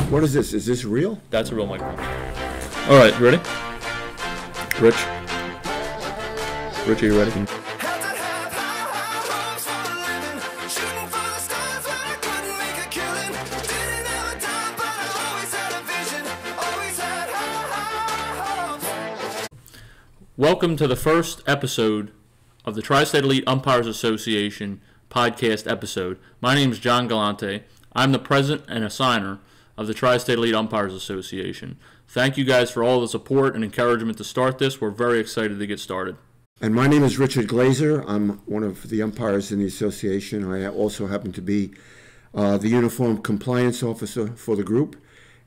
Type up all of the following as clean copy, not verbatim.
What is this? Is this real? That's a real microphone. All right, you ready? Rich? Rich, are you ready? Welcome to the first episode of the Tri-State Elite Umpires Association podcast episode. My name is John Gallante. I'm the president and assigner of the Tri-State Elite Umpires Association. Thank you guys for all the support and encouragement to start this. We're very excited to get started. And my name is Richard Glazer. I'm one of the umpires in the association. I also happen to be the uniform compliance officer for the group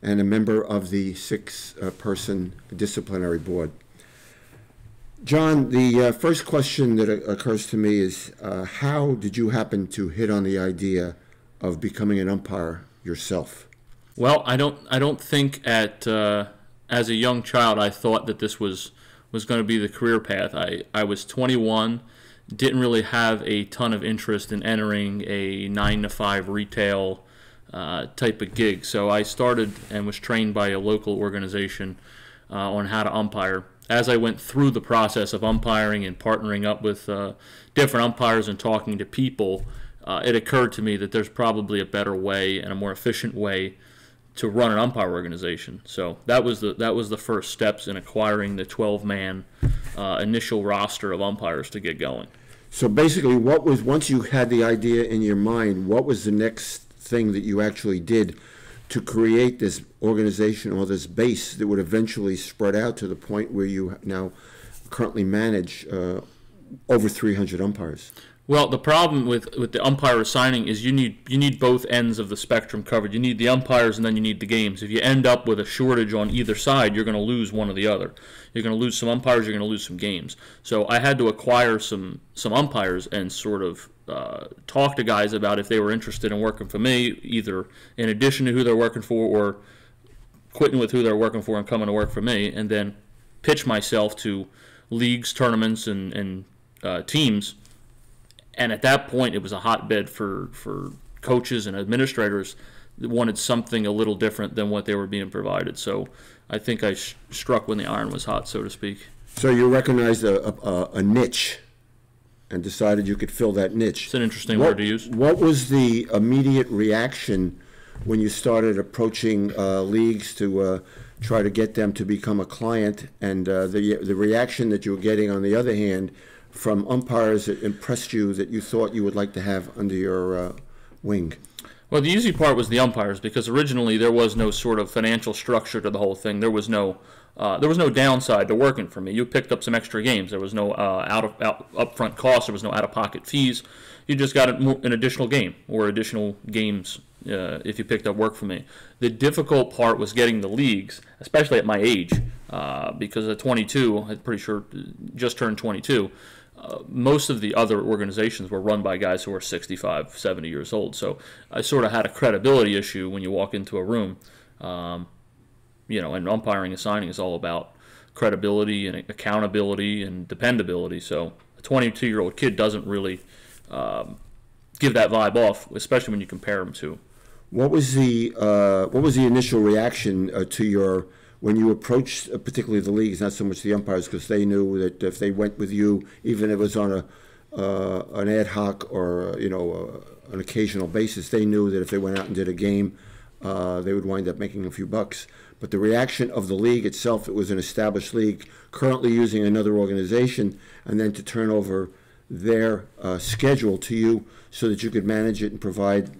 and a member of the six-person disciplinary board. John, the first question that occurs to me is, how did you happen to hit on the idea of becoming an umpire yourself? Well, I don't think as a young child I thought that this was going to be the career path. I was 21, didn't really have a ton of interest in entering a 9-to-5 retail type of gig. So I started and was trained by a local organization on how to umpire. As I went through the process of umpiring and partnering up with different umpires and talking to people, it occurred to me that there's probably a better way and a more efficient way to run an umpire organization. So that was the first steps in acquiring the 12-man initial roster of umpires to get going. So basically, once you had the idea in your mind, what was the next thing that you actually did to create this organization or this base that would eventually spread out to the point where you now currently manage over 300 umpires? Well, the problem with the umpire assigning is you need both ends of the spectrum covered. You need the umpires and then you need the games. If you end up with a shortage on either side, you're going to lose one or the other. You're going to lose some umpires, you're going to lose some games. So I had to acquire some umpires and sort of talk to guys about if they were interested in working for me, either in addition to who they're working for or quitting with who they're working for and coming to work for me, and then pitch myself to leagues, tournaments, and teams. And at that point, it was a hotbed for coaches and administrators that wanted something a little different than what they were being provided. So I think I struck when the iron was hot, so to speak. So you recognized a niche and decided you could fill that niche. It's an interesting word to use. What was the immediate reaction when you started approaching leagues to try to get them to become a client, and the reaction that you were getting, on the other hand, from umpires that impressed you that you thought you would like to have under your wing? Well, the easy part was the umpires, because originally there was no sort of financial structure to the whole thing. There was no downside to working for me. You picked up some extra games. There was no upfront cost. There was no out-of-pocket fees. You just got an additional game or additional games if you picked up work for me. The difficult part was getting the leagues, especially at my age, because at 22, I'm pretty sure just turned 22. Most of the other organizations were run by guys who were 65, 70 years old. So I sort of had a credibility issue when you walk into a room. And umpiring and signing is all about credibility and accountability and dependability. So a 22-year-old kid doesn't really give that vibe off, especially when you compare him to. What was the initial reaction to when you approached particularly the leagues, not so much the umpires, because they knew that if they went with you, even if it was on an ad hoc or an occasional basis, they knew that if they went out and did a game, they would wind up making a few bucks. But the reaction of the league itself, it was an established league currently using another organization, and then to turn over their schedule to you so that you could manage it and provide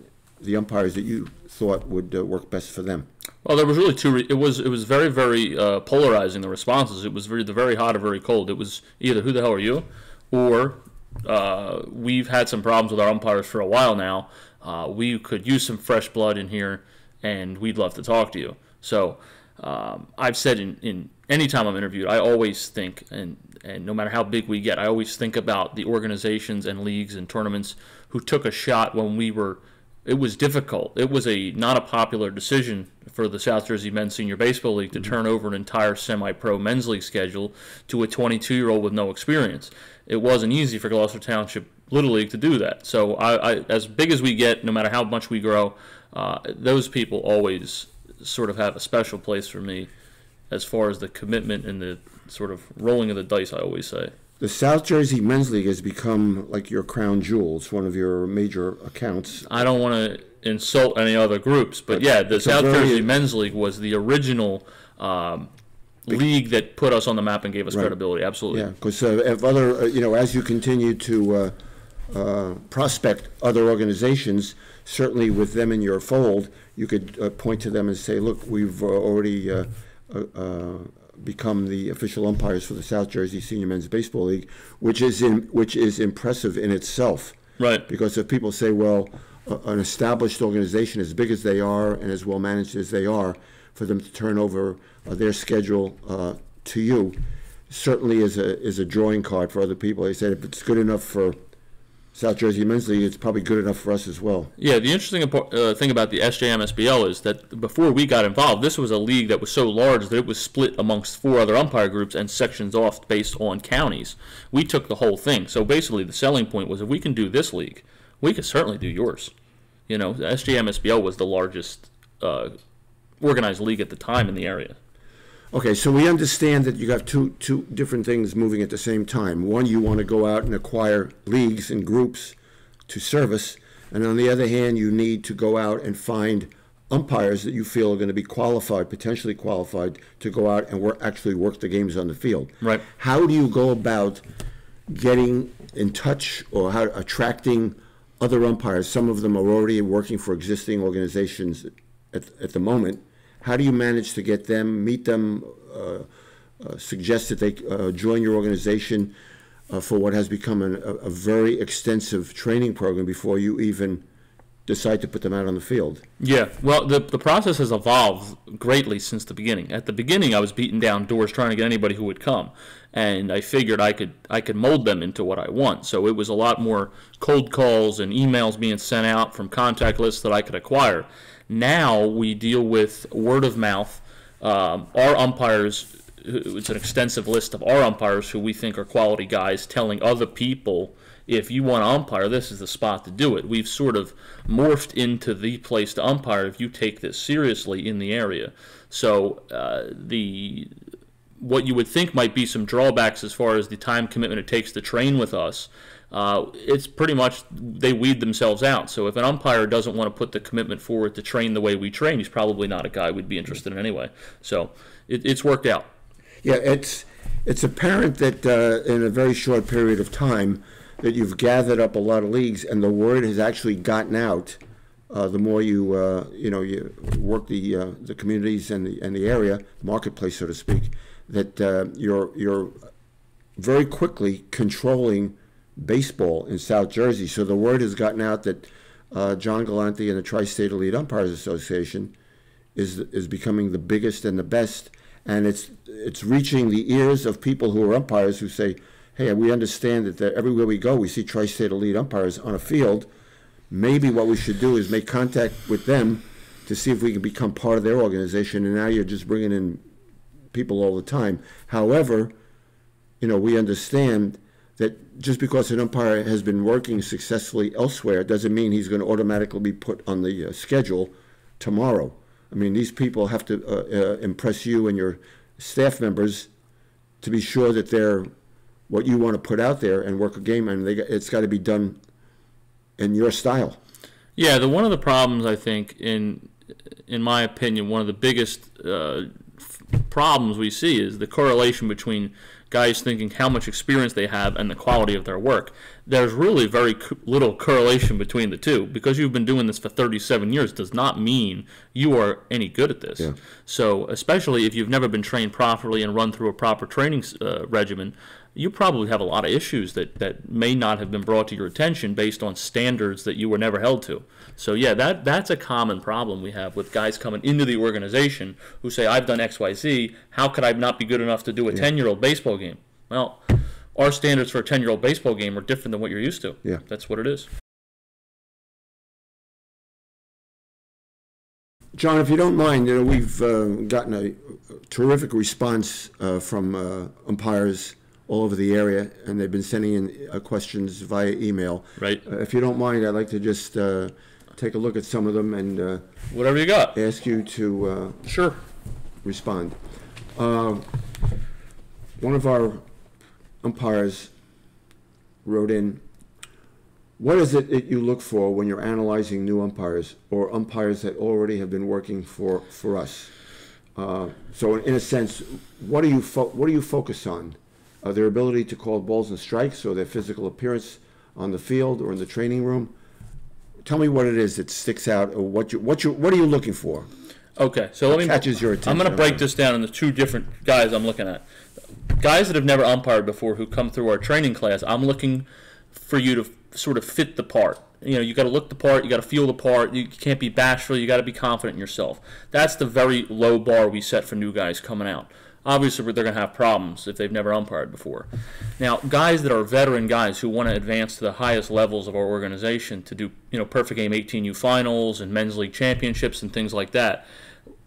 the umpires that you thought would work best for them. Well, there was really two. It was very, very polarizing, the responses. It was the very hot or very cold. It was either who the hell are you, or we've had some problems with our umpires for a while now. We could use some fresh blood in here, and we'd love to talk to you. So I've said in any time I'm interviewed, I always think, and no matter how big we get, I always think about the organizations and leagues and tournaments who took a shot when it was difficult. It was not a popular decision for the South Jersey Men's Senior Baseball League to turn over an entire semi-pro men's league schedule to a 22-year-old with no experience. It wasn't easy for Gloucester Township Little League to do that. So I as big as we get, no matter how much we grow, those people always sort of have a special place for me as far as the commitment and the sort of rolling of the dice, I always say. The South Jersey Men's League has become like your crown jewel. It's one of your major accounts. I don't want to insult any other groups, but yeah, the South Jersey Men's League was the original league that put us on the map and gave us credibility. Absolutely. Yeah, because if other, as you continue to prospect other organizations, certainly with them in your fold, you could point to them and say, look, we've already become the official umpires for the South Jersey Senior Men's Baseball League, which is impressive in itself. Right. Because if people say, well, an established organization as big as they are and as well managed as they are, for them to turn over their schedule to you, certainly is a drawing card for other people. They said if it's good enough for South Jersey Men's League, it's probably good enough for us as well. Yeah, the interesting thing about the SJMSBL is that before we got involved, this was a league that was so large that it was split amongst 4 other umpire groups and sections off based on counties. We took the whole thing. So basically the selling point was if we can do this league, we could certainly do yours. The SJMSBL was the largest organized league at the time in the area. Okay, so we understand that you have two different things moving at the same time. One, you want to go out and acquire leagues and groups to service, and on the other hand, you need to go out and find umpires that you feel are going to be qualified, potentially qualified, to go out and actually work the games on the field. Right. How do you go about getting in touch or attracting other umpires? Some of them are already working for existing organizations at the moment. How do you manage to get them, meet them, suggest that they join your organization for what has become a very extensive training program before you even decide to put them out on the field? Yeah, well, the process has evolved greatly since the beginning. At the beginning, I was beating down doors trying to get anybody who would come, and I figured I could mold them into what I want. So it was a lot more cold calls and emails being sent out from contact lists that I could acquire. Now we deal with word of mouth. Our umpires, it's an extensive list of our umpires who we think are quality guys, telling other people, if you want to umpire, this is the spot to do it. We've sort of morphed into the place to umpire if you take this seriously in the area. So what you would think might be some drawbacks as far as the time commitment it takes to train with us, it's pretty much they weed themselves out. So if an umpire doesn't want to put the commitment forward to train the way we train, he's probably not a guy we'd be interested in anyway. So it's worked out. Yeah, it's apparent that in a very short period of time that you've gathered up a lot of leagues, and the word has actually gotten out. The more you you work the communities and the area, marketplace, so to speak, that you're very quickly controlling baseball in South Jersey. So the word has gotten out that John Gallante and the Tri-State Elite Umpires Association is becoming the biggest and the best, and it's reaching the ears of people who are umpires who say, hey, we understand that everywhere we go we see Tri-State Elite Umpires on a field. Maybe what we should do is make contact with them to see if we can become part of their organization, and now you're just bringing in people all the time. However, we understand that just because an umpire has been working successfully elsewhere doesn't mean he's going to automatically be put on the schedule tomorrow. I mean, these people have to impress you and your staff members to be sure that they're what you want to put out there and work a game, and it's got to be done in your style. Yeah, one of the problems, I think, in my opinion, one of the biggest problems we see is the correlation between guys thinking how much experience they have and the quality of their work. There's really very little correlation between the two. Because you've been doing this for 37 years does not mean you are any good at this. Yeah. So especially if you've never been trained properly and run through a proper training regimen, you probably have a lot of issues that may not have been brought to your attention based on standards that you were never held to. So yeah, that's a common problem we have with guys coming into the organization who say, I've done X, Y, Z, how could I not be good enough to do a 10-year-old baseball game? Well, our standards for a 10-year-old baseball game are different than what you're used to. Yeah. That's what it is. John, if you don't mind, we've gotten a terrific response from umpires all over the area, and they've been sending in questions via email. Right. If you don't mind, I'd like to just take a look at some of them and Whatever you got. ask you to Sure. respond. One of our umpires wrote in, what is it that you look for when you're analyzing new umpires or umpires that already have been working for us? So in a sense, what do you focus on? Their ability to call balls and strikes, or their physical appearance on the field or in the training room? Tell me what it is that sticks out, or what are you looking for? Okay, so let me catches your attention. I'm going to break this down into two different guys I'm looking at. Guys that have never umpired before who come through our training class, I'm looking for you to sort of fit the part. You know, you got to look the part, you got to feel the part, you can't be bashful, you got to be confident in yourself. That's the very low bar we set for new guys coming out. Obviously, they're going to have problems if they've never umpired before. Now, guys that are veteran guys who want to advance to the highest levels of our organization to do, perfect game 18U finals and men's league championships and things like that,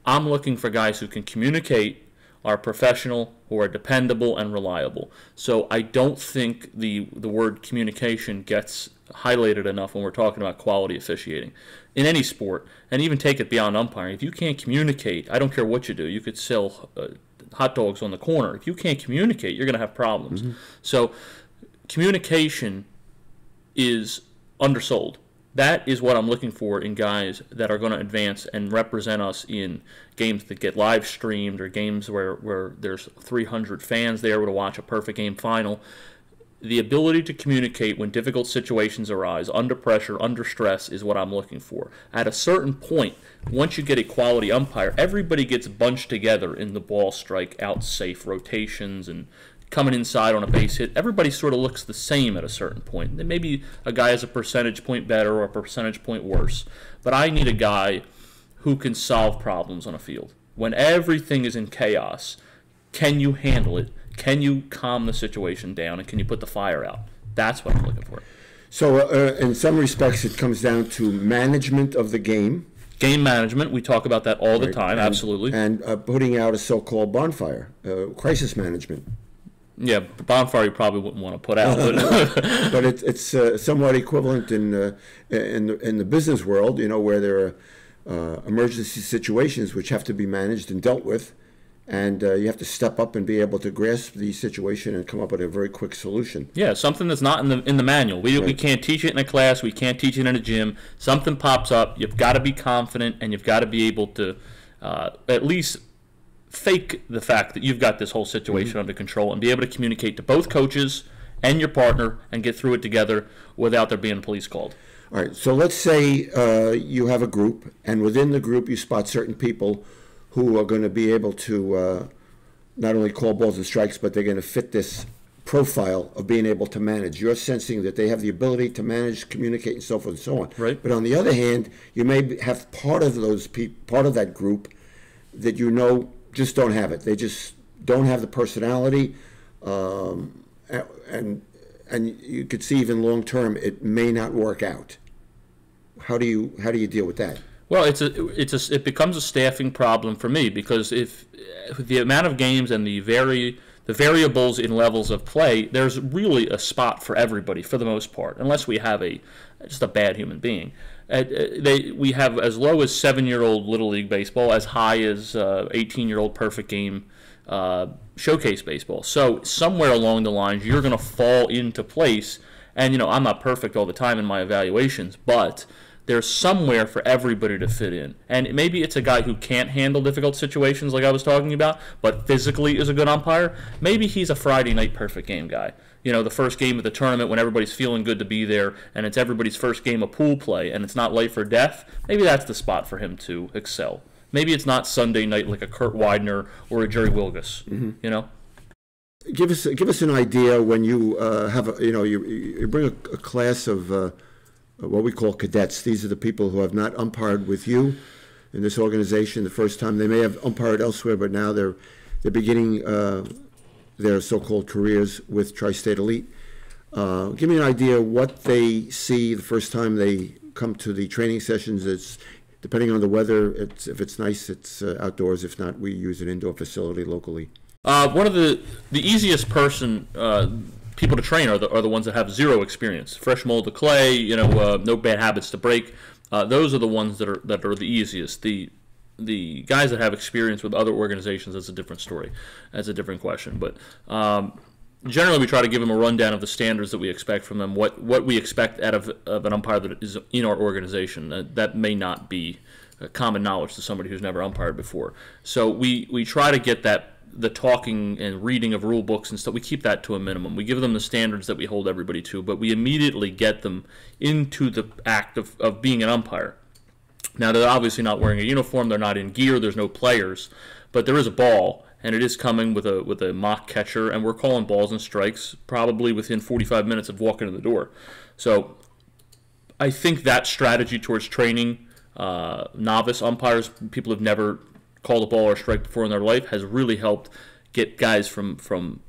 I'm looking for guys who can communicate, are professional, who are dependable and reliable. So I don't think the word communication gets highlighted enough when we're talking about quality officiating. In any sport, and even take it beyond umpiring, if you can't communicate, I don't care what you do. You could sell hot dogs on the corner. If you can't communicate, you're going to have problems. Mm-hmm. So communication is undersold. That is what I'm looking for in guys that are going to advance and represent us in games that get live streamed or games where there's 300 fans there to watch a perfect game final. The ability to communicate when difficult situations arise, under pressure, under stress, is what I'm looking for. At a certain point, once you get a quality umpire, everybody gets bunched together in the ball strike, out safe rotations, and coming inside on a base hit. Everybody sort of looks the same at a certain point. Then maybe a guy is a percentage point better or a percentage point worse. But I need a guy who can solve problems on a field. When everything is in chaos, can you handle it? Can you calm the situation down, and can you put the fire out? That's what I'm looking for. So in some respects, it comes down to management of the game. Game management, we talk about that all the time, absolutely. And putting out a so-called bonfire, crisis management. Yeah, bonfire you probably wouldn't want to put out. But it's somewhat equivalent in the business world, where there are emergency situations which have to be managed and dealt with. And you have to step up and be able to grasp the situation and come up with a very quick solution. Yeah, something that's not in the manual. We can't teach it in a class. We can't teach it in a gym. Something pops up. You've got to be confident, and you've got to be able to at least fake the fact that you've got this whole situation under control and be able to communicate to both coaches and your partner and get through it together without there being police called. All right, so let's say you have a group, and within the group you spot certain people who are going to be able to not only call balls and strikes, but they're going to fit this profile of being able to manage. You're sensing that they have the ability to manage, communicate, and so forth and so on. Right. But on the other hand, you may have part of those part of that group that just don't have it. They just don't have the personality, and you could see even long term it may not work out. How do you deal with that? Well, it becomes a staffing problem for me, because if the amount of games and the variables in levels of play, there's really a spot for everybody for the most part, unless we have just a bad human being. We have as low as 7-year-old Little League baseball, as high as 18-year-old perfect game showcase baseball. So somewhere along the lines, you're going to fall into place. And I'm not perfect all the time in my evaluations, but there's somewhere for everybody to fit in. And maybe it's a guy who can't handle difficult situations like I was talking about, but physically is a good umpire. Maybe he's a Friday night perfect game guy. The first game of the tournament when everybody's feeling good to be there, and it's everybody's first game of pool play, and it's not life or death. Maybe that's the spot for him to excel. Maybe it's not Sunday night like a Kurt Widener or a Jerry Wilgus. Give us an idea when you you bring a class of what we call cadets. These are the people who have not umpired with you in this organization the first time. They may have umpired elsewhere, but now they're beginning their so-called careers with Tri-State Elite. Give me an idea what they see the first time they come to the training sessions. It's depending on the weather. If it's nice, it's outdoors. If not, we use an indoor facility locally. One of the easiest people to train are the ones that have zero experience, fresh mold of clay, no bad habits to break. Those are the ones that are the easiest. The guys that have experience with other organizations, that's a different story. That's a different question. But generally, we try to give them a rundown of the standards that we expect from them, what we expect out of an umpire that is in our organization. That may not be common knowledge to somebody who's never umpired before. So we try to get the talking and reading of rule books and stuff, we keep that to a minimum. We give them the standards that we hold everybody to, but we immediately get them into the act of being an umpire. Now, they're obviously not wearing a uniform, they're not in gear, there's no players, but there is a ball, and it is coming with a mock catcher, and we're calling balls and strikes probably within 45 minutes of walking in the door. So I think that strategy towards training novice umpires, people who've never called a ball or a strike before in their life, has really helped get guys from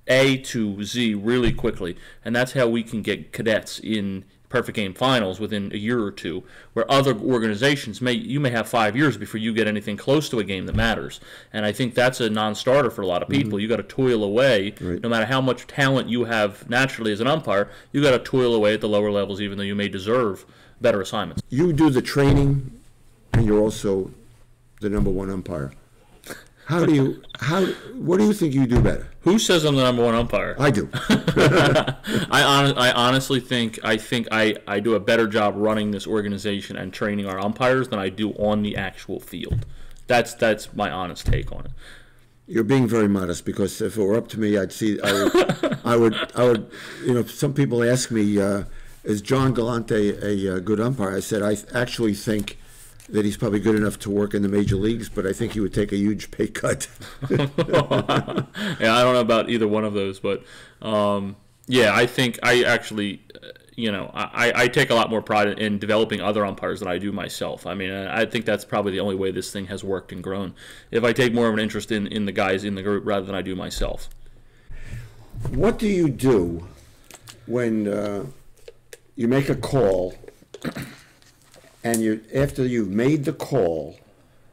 A to Z really quickly. And that's how we can get cadets in perfect game finals within a year or two, where other organizations you may have 5 years before you get anything close to a game that matters. And I think that's a non-starter for a lot of people. You got to toil away, no matter how much talent you have naturally as an umpire, you got to toil away at the lower levels, even though you may deserve better assignments. You do the training, and you're also the #1 umpire. What do you think you do better? Who says I'm the #1 umpire? I do. I honestly think I do a better job running this organization and training our umpires than I do on the actual field. That's my honest take on it. You're being very modest, because if it were up to me, I would. Some people ask me, is John Gallante a good umpire? I said, I actually think that he's probably good enough to work in the major leagues, but I think he would take a huge pay cut. Yeah, I don't know about either one of those, but I think I actually, I take a lot more pride in developing other umpires than I do myself. I mean, I think that's probably the only way this thing has worked and grown, if I take more of an interest in the guys in the group rather than I do myself. What do you do when you make a call, and after you've made the call,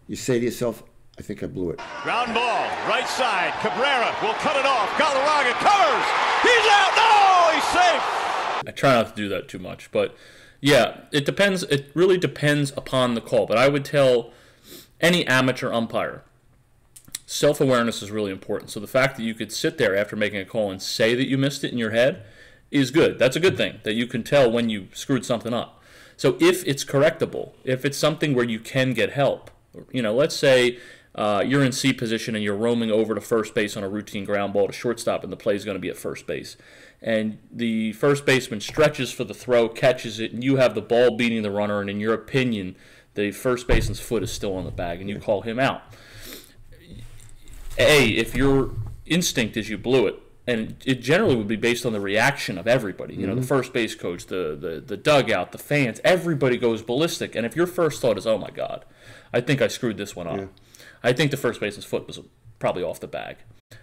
you say to yourself, I think I blew it. Ground ball, right side. Cabrera will cut it off. Galarraga covers. He's out. No, he's safe. I try not to do that too much, but yeah, it depends. It really depends upon the call. But I would tell any amateur umpire, self-awareness is really important. So the fact that you could sit there after making a call and say that you missed it in your head is good. That's a good thing, that you can tell when you screwed something up. So if it's correctable, if it's something where you can get help, let's say you're in C position and you're roaming over to first base on a routine ground ball to shortstop, and the play is going to be at first base. And the first baseman stretches for the throw, catches it, and you have the ball beating the runner, and in your opinion, the first baseman's foot is still on the bag, and you call him out. If your instinct is you blew it, and it generally would be based on the reaction of everybody. The first base coach, the dugout, the fans, everybody goes ballistic. And if your first thought is, oh, my God, I think I screwed this one up. Yeah. I think the first baseman's foot was probably off the bag.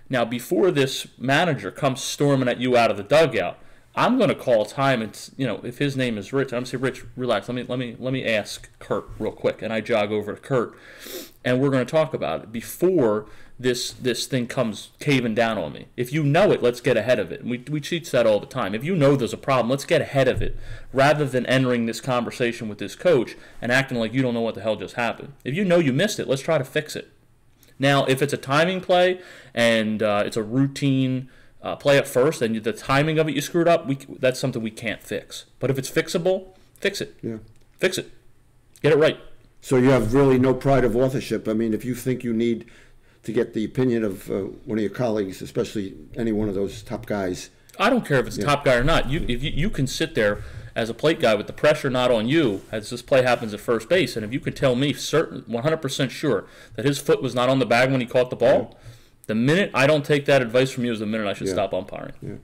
Now, before this manager comes storming at you out of the dugout, I'm going to call time, and if his name is Rich, I'm going to say, Rich, relax. Let me ask Kurt real quick. And I jog over to Kurt, and we're going to talk about it before this thing comes caving down on me. If you know it, let's get ahead of it. And we teach that all the time. If you know there's a problem, let's get ahead of it, rather than entering this conversation with this coach and acting like you don't know what the hell just happened. If you know you missed it, let's try to fix it. Now, if it's a timing play and it's a routine play at first, and the timing of it you screwed up, that's something we can't fix. But if it's fixable, fix it. Yeah. Fix it. Get it right. So you have really no pride of authorship. I mean, if you think you need to get the opinion of one of your colleagues, especially any one of those top guys. I don't care if it's a top guy or not. If you can sit there as a plate guy with the pressure not on you as this play happens at first base, and if you can tell me 100% sure that his foot was not on the bag when he caught the ball, the minute I don't take that advice from you is the minute I should stop umpiring. Yeah.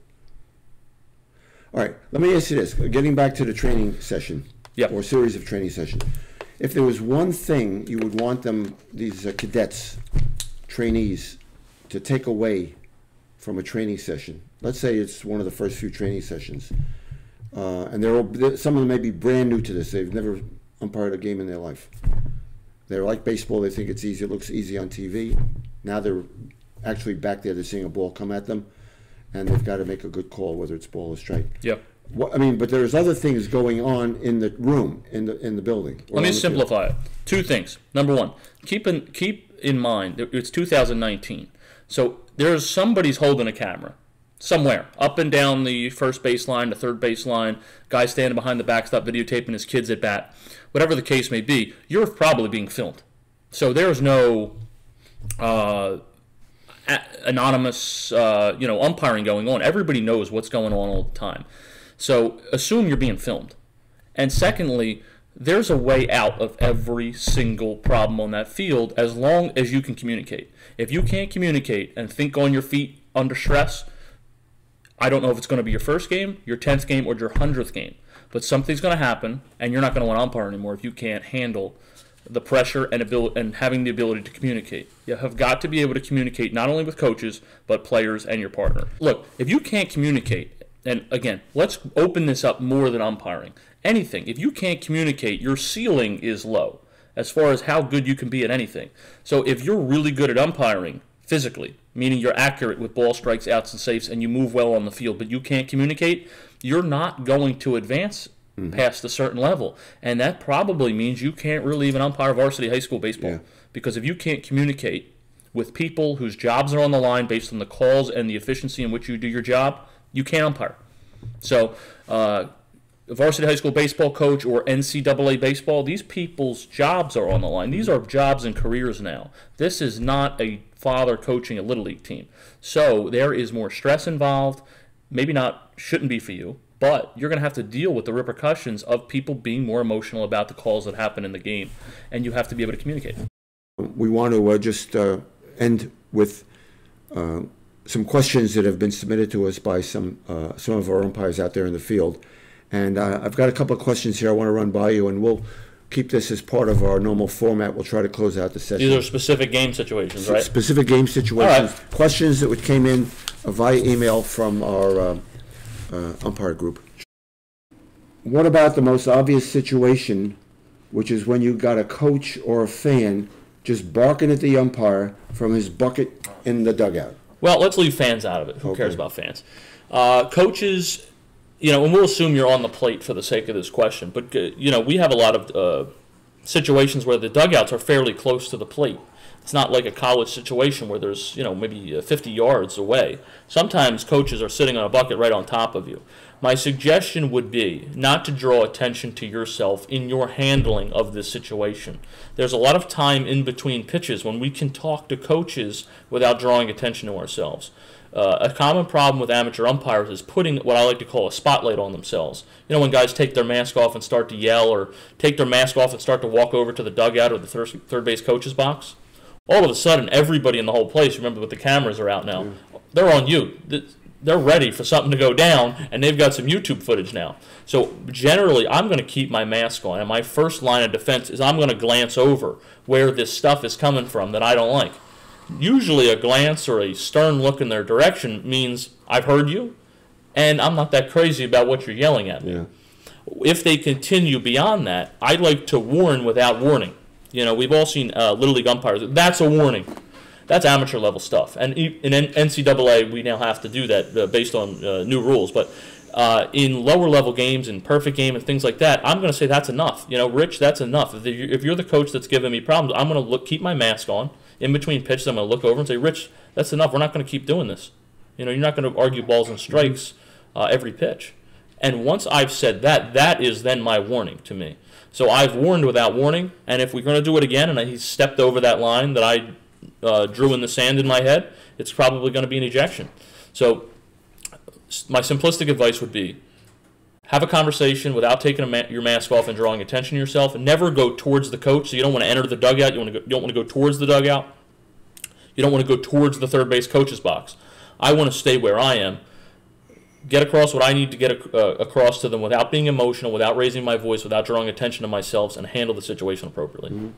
All right, let me ask you this. Getting back to the training session, or series of training sessions, if there was one thing you would want these cadets, trainees, to take away from a training session, let's say it's one of the first few training sessions, and some of them may be brand new to this. They've never umpired a game in their life. They're like baseball. They think it's easy. It looks easy on TV. Now they're actually back there. They're seeing a ball come at them, and they've got to make a good call, whether it's ball or strike. Yep. I mean, but there's other things going on in the room, in the building. Let me simplify it. Two things. Number one, keep in mind it's 2019, so there's somebody's holding a camera somewhere up and down the first baseline, the third baseline, guy standing behind the backstop videotaping his kids at bat, whatever the case may be. You're probably being filmed, so there's no anonymous umpiring going on. Everybody knows what's going on all the time. So assume you're being filmed. And secondly, there's a way out of every single problem on that field as long as you can communicate. If you can't communicate and think on your feet under stress, I don't know if it's going to be your first game, your 10th game, or your 100th game. But something's going to happen, and you're not going to want to umpire anymore if you can't handle the pressure and having the ability to communicate. You have got to be able to communicate not only with coaches, but players and your partner. Look, if you can't communicate, and again, let's open this up more than umpiring. Anything. If you can't communicate, your ceiling is low as far as how good you can be at anything. So if you're really good at umpiring physically, meaning you're accurate with ball strikes, outs, and safes, and you move well on the field, but you can't communicate, you're not going to advance past a certain level. And that probably means you can't really even umpire varsity high school baseball. Yeah. Because if you can't communicate with people whose jobs are on the line based on the calls and the efficiency in which you do your job, you can't umpire. So, a varsity high school baseball coach or NCAA baseball, these people's jobs are on the line. These are jobs and careers now. This is not a father coaching a Little League team. So, there is more stress involved. Maybe not, shouldn't be for you, but you're going to have to deal with the repercussions of people being more emotional about the calls that happen in the game, and you have to be able to communicate. We want to just end with some questions that have been submitted to us by some of our umpires out there in the field. And I've got a couple of questions here I want to run by you, and we'll keep this as part of our normal format. We'll try to close out the session. These are specific game situations, right? Specific game situations. Right. Questions that came in via email from our umpire group. What about the most obvious situation, which is when you got a coach or a fan just barking at the umpire from his bucket in the dugout? Well, let's leave fans out of it. Who cares about fans? Coaches, and we'll assume you're on the plate for the sake of this question, but, we have a lot of situations where the dugouts are fairly close to the plate. It's not like a college situation where there's, maybe 50 yards away. Sometimes coaches are sitting on a bucket right on top of you. My suggestion would be not to draw attention to yourself in your handling of this situation. There's a lot of time in between pitches when we can talk to coaches without drawing attention to ourselves. A common problem with amateur umpires is putting what I like to call a spotlight on themselves. When guys take their mask off and start to yell, or take their mask off and start to walk over to the dugout or the third base coach's box, all of a sudden everybody in the whole place, remember what the cameras are out now, they're on you. They're ready for something to go down, and they've got some YouTube footage now. So generally, I'm going to keep my mask on, and my first line of defense is I'm going to glance over where this stuff is coming from that I don't like. Usually a glance or a stern look in their direction means I've heard you, and I'm not that crazy about what you're yelling at me. Yeah. If they continue beyond that, I'd like to warn without warning. We've all seen Little League umpires. That's a warning. That's amateur level stuff. And in NCAA, we now have to do that based on new rules. But in lower level games, in perfect game and things like that, I'm going to say that's enough. Rich, that's enough. If you're the coach that's giving me problems, I'm going to keep my mask on. In between pitches, I'm going to look over and say, Rich, that's enough. We're not going to keep doing this. You're not going to argue balls and strikes every pitch. And once I've said that, that is then my warning to me. So I've warned without warning, and if we're going to do it again and he stepped over that line that I drew in the sand in my head, it's probably going to be an ejection. So my simplistic advice would be have a conversation without taking your mask off and drawing attention to yourself, and never go towards the coach. So you don't want to enter the dugout. You don't want to go towards the dugout. You don't want to go towards the third base coach's box. I want to stay where I am, get across what I need to get across to them without being emotional, without raising my voice, without drawing attention to myself, and handle the situation appropriately. Mm-hmm.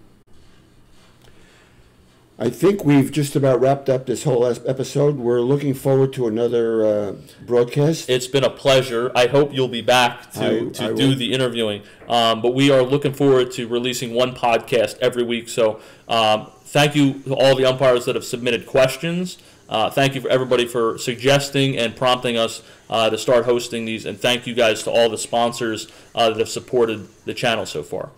I think we've just about wrapped up this whole episode. We're looking forward to another broadcast. It's been a pleasure. I hope you'll be back to do the interviewing. But we are looking forward to releasing one podcast every week. So thank you to all the umpires that have submitted questions. Thank you for everybody for suggesting and prompting us to start hosting these, and thank you guys to all the sponsors that have supported the channel so far.